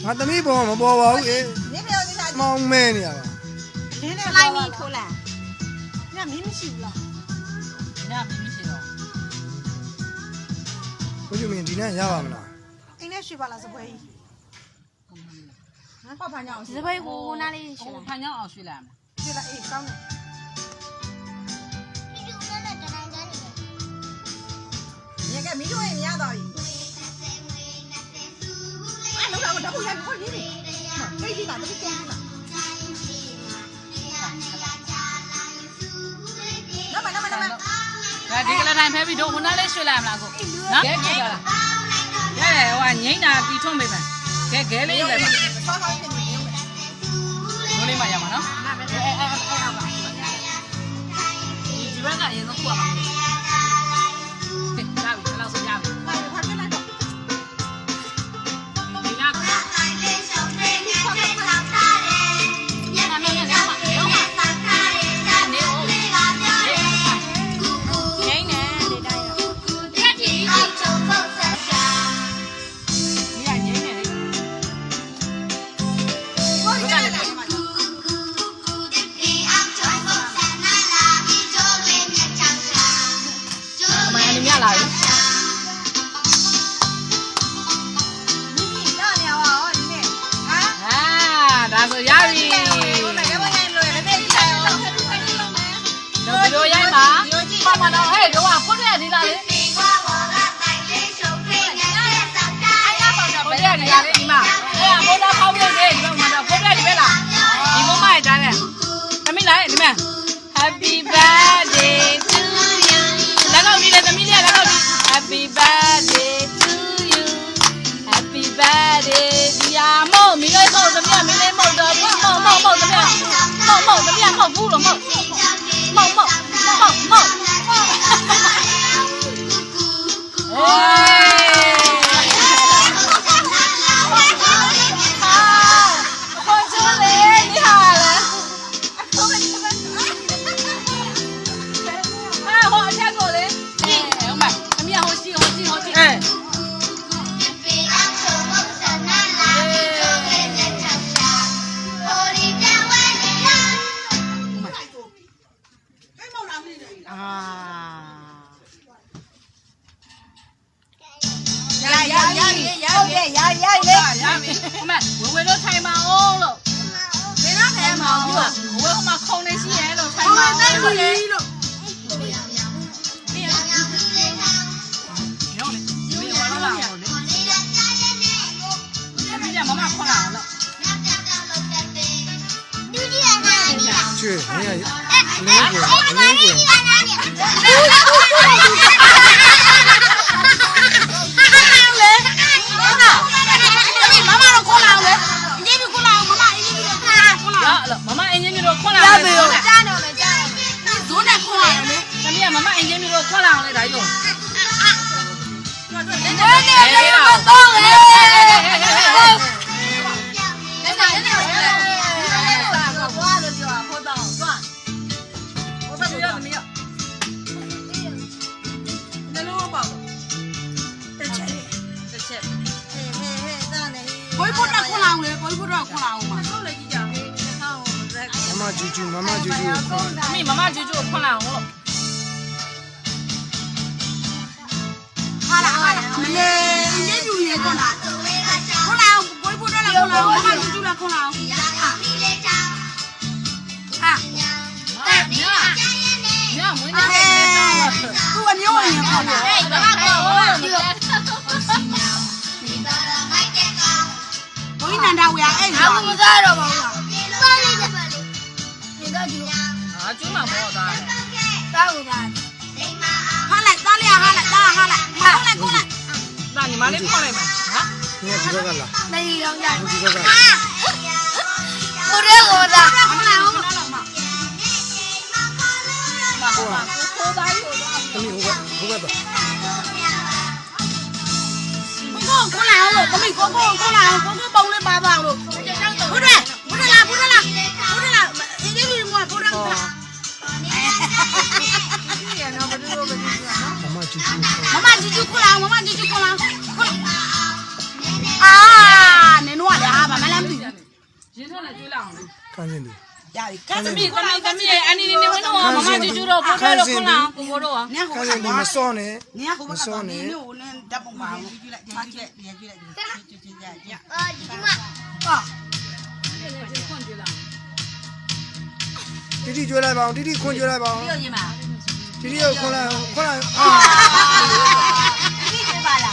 ငါသမီးပေါ်မှာမပေါ်ပါဘူးအေးမောင်မဲနေရပါ လိုက်မီထိုးလာညမင်းမရှိဘူးလားညမင်းမရှိတော့ ကိုကျမင်းဒီနေ့ရပါမလား အိမ်နဲ့ရွှေပါလားစပွဲကြီးဟမ်ဖာညောင် စပွဲကိုနားလေးရွှေလာ ဖာညောင်အောင်ရွှေလာရွှေလာအေးကောင်းတယ်ညကမီးတို့ရင်ရသွားပြီအဲ့လောက်တော့တော့ရပြီခေါ်နေပြီကိတ်ကြီးတာတပိတ်ကိတ်ကြီးတာဒါဒီကလာတိုင်းဖဲပြီးတော့ခုနလေးရွှေလာမလားကိုနော်ကဲကြည့်ကြလားရတယ်ဟိုကငိမ့်တာတီထွန်းပေးပါကဲလေးလည်းပါဆောင်းဆောင်းနေနေဘိုးလေးမရမှာနော်ဒီဘက်ကအရင်ဆုံးခုရမှာရပြီလောက်ဆိုရပြီဖတ်ပြလိုက်တော့ဒီနာငိမ့်နေHappy birthday to you လက်ကောက်ဒီလေသမီးလေးလက်ကောက်ဒီ Happy birthday to you Happy birthday ဒီယာမို့မီလေးမို့သမီးမီလေးမို့တော့မို့သမီးမို့သမီးမို့ဘူးလို့မို့ဝေတို့ထိုင်မအောင်လို့ဘယ်တော့ထိုင်မအောင်လို့ဝေကမှခုံနေရှိရဲလို့ထိုင်မအောင်လို့လေလို့ရောလေဒီဝါလာလာလို့လေဒီမမခေါ်လာလို့ကျွေးနေရလေးကိုမမအင်ဂျင်မျိုးခွန်လာတယ်ကြားနေမယ်ကြားနေဇိုးနဲ့ခွန်လာတယ်တမီးကမမအင်ဂျင်မျိုးခွန်လာအောင်လေဒါယူနေနေမတော့လေဘိုးဘုရားခွန်လာအောင်လေဘိုးဘုရားခွန်လာအောင်ပါဟုတ်လေကြည့်ကြမမဂျူဂျူကိုအမေမမဂျူဂျူကိုခွန်လာအောင်လို့ဟာလာလေညညူရေခွန်လာအောင်ဘိုးဘုရားခွန်လာအောင်မမဂျူဂျူလာခွန်လာအောင်ညမွေးနေသူအမျိုးရင်ခွန်လာဟေးမမကောဘိုးနန္ဒဝရအဲ့ဒါမစားတော့ပါဘူးပါလေးတယ်ပါလေးဒီတော့ဒီဟာကျွမ်းမှာပေါ့သားတောက်ပါဟာလိုက်သားလေးဟာလိုက်သားဟာလိုက်ခေါလိုက်ဒါညီမလေးခေါလိုက်မှာဟာဒီကဒီဘက်ကလားနေရောင်ကြဒီဘက်ကကိုရဲကိုသား ဘုကတော့ ကိုခွန်လာအောင်လို့သမီးကိုခွန်လာအောင်ကိုပုံလေးပါပါအောင်လို့ဘုရားဘုရားအင်းကြီးကဘုရား မမချူချူ ခွန်လာမမကြီးခွန်လာအာနင်တို့ကလည်းဟာမလန်းပြီရင်းထွက်လာကျွေးလာအောင်လေ ခန်းစင်းသူ ရပြီကသမီးအန်နီနေဝင်တော့မမကြီးတို့ကိုခွန်လာကိုကိုတို့ ခန်းစင်းသူမစောနဲ့ 你要给我说你有那打不完，连续来，တီတီကျွေးလိုက်ပါအောင်တီတီခွန်ကျွေးလိုက်ပါအောင် 有你吗？ တီတီကိုခွန်လိုက်အာ 你给吧啦。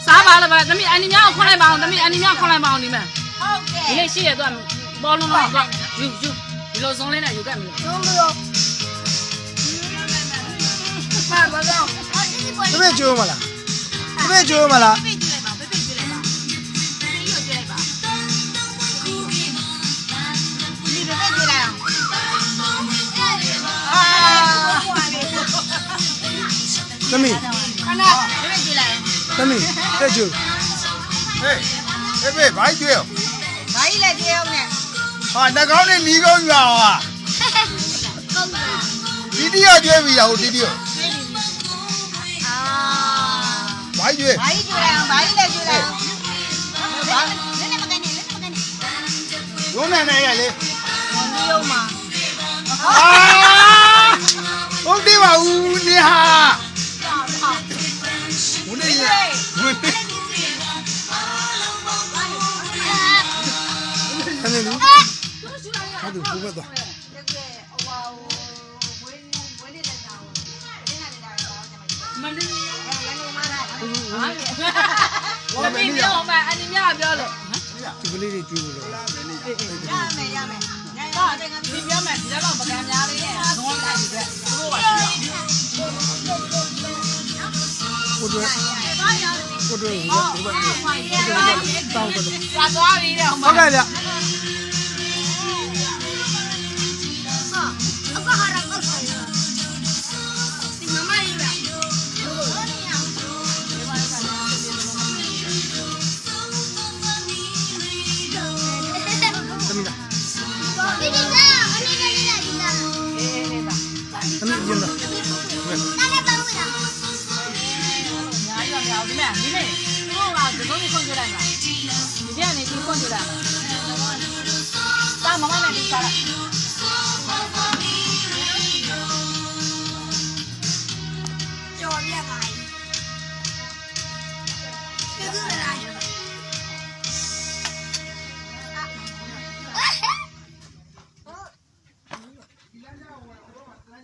စားပါလားဗျသမီးအန်နီမြောက်ခွန်လိုက်ပါအောင်သမီးအန်နီမြောက်ခွန်လိုက်ပါအောင်ဒီမဲ့ 好 ဒီ 的。 နေ့ရှိရတော့ဘောလုံးတော့ယူဒီလိုစုံလေးနဲ့ယူခဲ့မယ် 中不中？爸爸中。 တပည့်ကျွေးမလားတပည့်ကျွေးမလား ပေးကြည့်လိုက်ပါပေးကြည့်လိုက်ပါဒီလိုကြည့်လိုက်ပါ 你别别来啊！啊！ သမီး 看到，别别来。 သမီးတက်ကျွေး ဟေးအေးဘာကျွေး 哪一来接我呢？ ဟာနှကောင်းနဲ့နီးကောင်းရွာဟာတီတီရကျွေးပြီလားဟိုတီတီရ 啊！ ဘာကျွေး 哪一来啊？哪一来接来啊？爸，你那么干你，你那么干你。 ရုံးနေနေရလေ 你有吗？ အာဟုတ်တယ်ပါဦးနေဟာဦးနေရဦးနေ ခန်းစင်းသူဟာသူဘုကတော့ မင်းသမီးပြောမှာအန်နီမြောက်ပြောလို့ ဒီကလေးတွေကျွေးလို့လား 要没要没。 တော့ဒီပြောမယ်ဒီတော့ပကံများလေးနဲ့ငုံလိုက်ပြီသူတို့ကရှိရ ကိုတို့ကိုတို့ဘုကတော့တောင်းတော့ ကြာသွားပြီတဲ့ဟို ဟုတ် မှာ ကဲ့ဗျ သမီးလားသမီးရင်လား အေးအေးပါ သမီးရင်လား ညာရရအောင်ဒီမဲ့ဒီမဲ့သူတို့ကဒီကုန်းကြီးခွန်ကြလိုက်မှာဒီကနေဒီခွန်ကြလိုက်မှာတာမမနဲ့ဒီစားလိုက်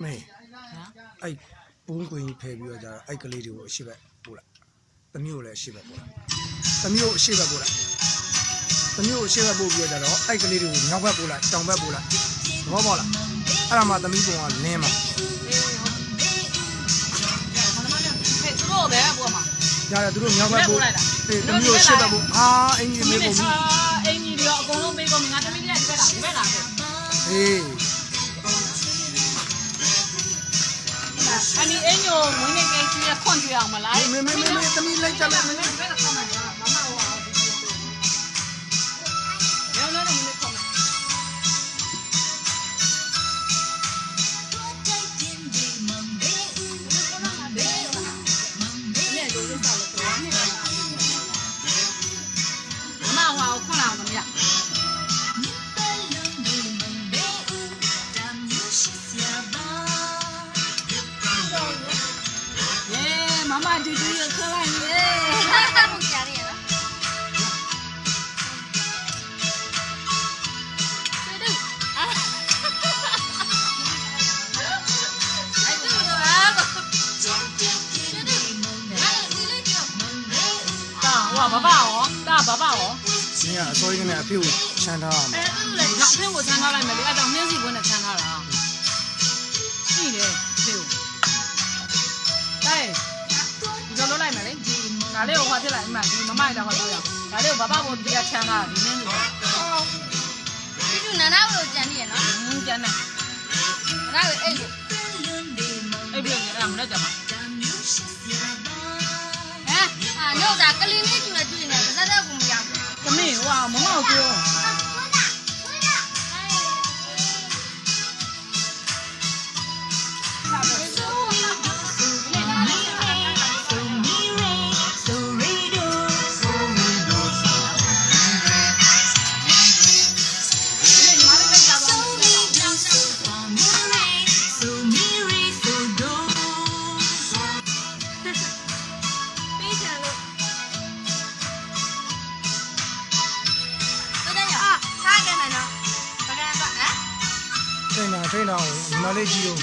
မေအဲ့ဘုံကွင်းဖယ်ပြီးတော့ကြာအဲ့ကလေးတွေကိုအရှိဘက်ပို့လိုက်သမီးကိုလည်းအရှိဘက်ပို့လိုက်သမီးကိုအရှိဘက်ပို့လိုက်သမီးကိုအရှိဘက်ပို့ပြီးတော့ကြာတော့အဲ့ကလေးတွေကိုမြောက်ဘက်ပို့လိုက်တောင်ဘက်ပို့လိုက်သဘောပေါက်လားအဲ့ဒါမှသမီးပုံကလင်းမှာ သူတို့ပဲပို့မှာ ရတယ်သူတို့မြောက်ဘက်ပို့အေးသမီးကိုအရှိဘက်ပို့အာအင်ကြီးမေးကုန်ပြီ အင်ကြီးရောအကုန်လုံးပေးကုန်ပြီငါသမီးလေးကဒီဘက်လာပဲ အေး အနီအင်ညိုမင်းနဲ့ကိန်းကြီးခွန်ကြအောင်မလား မေသမီးလိုက်ကြလိုက် ဘယ်နဲ့ခေါ်မှာမမဟိုအောင်ရောင်းနေတယ်ခေါ်မှာ မမဟောခွန်လာအောင်မရမမတူတူရခွန်လိုက်ရေဘာဘာရောတာဘာဘာရော နင်ကအစိုးရနဲ့အဖေကိုချမ်းထားအောင် အဲ့ဒါလည်းငါအဖေကိုချမ်းထားလိုက်မယ်လေအဲ့တော့နှင်းစီဘွန်းနဲ့ချမ်းထားတာရှိတယ်ဖေကိုတိုင်ဒီလိုလုပ်လိုက်မယ်လေဒါလေးကိုဟောဖြစ်လိုက်အမှဒီမမရတာဟောပြောရဒါလေးကိုဘာဘာကိုဒီကချမ်းထားဒီနှင်းစီ ဒီနာနာဘလို့ကြံနေရနော် ကျန်တယ် နာနာပဲအဲ့လို အဲ့ပြီးတော့အဲ့ဒါမနဲ့ကြမှာ ဟ နို့ဒါကလေးလေးကျူနေတွေ့နေစက်တဲ့ကူမရဘူး သမီးဟိုမမောက်ပြော ထိန်းတာညီမလေးကြီးတို့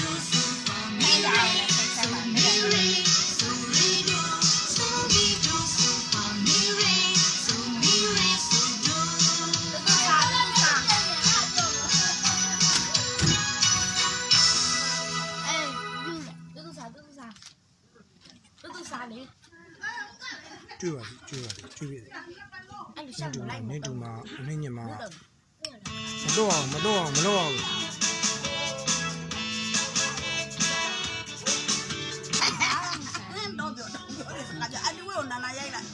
ကျွေးပါကျွေးပြီနေတူမှာနင်းညမှာမတော့အောင် တော့ပြောကကြအတူဝနာနာရိုက်လိုက်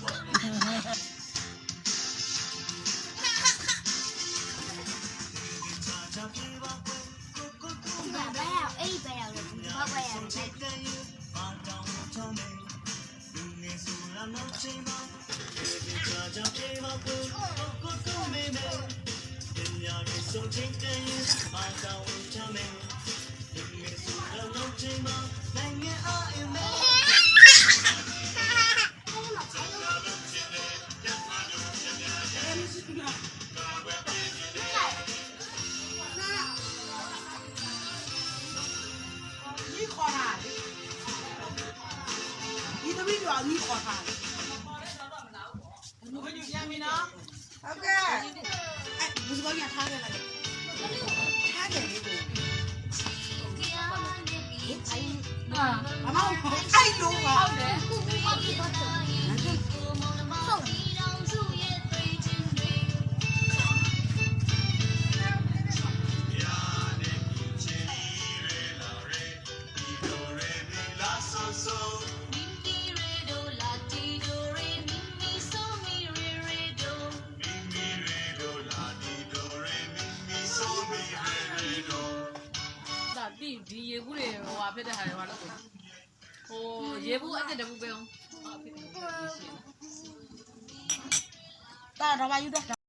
ဒီသမီးတို့အမိခေါ်ထားဘူးကပြန်ပြီနော်ဟုတ်ကဲ့ဘူးစပါးရထားခဲ့လိုက်ထားခဲ့လေကိုမမအဲ့လိုပါဟုတ်တယ်ဒီရေဘူးတွေဟိုဟာဖြစ်တဲ့ဟာတွေဟိုလို့ဟိုရေဘူးအစ်တဘူးပဲအောင် တာတော့ဘာယူတော့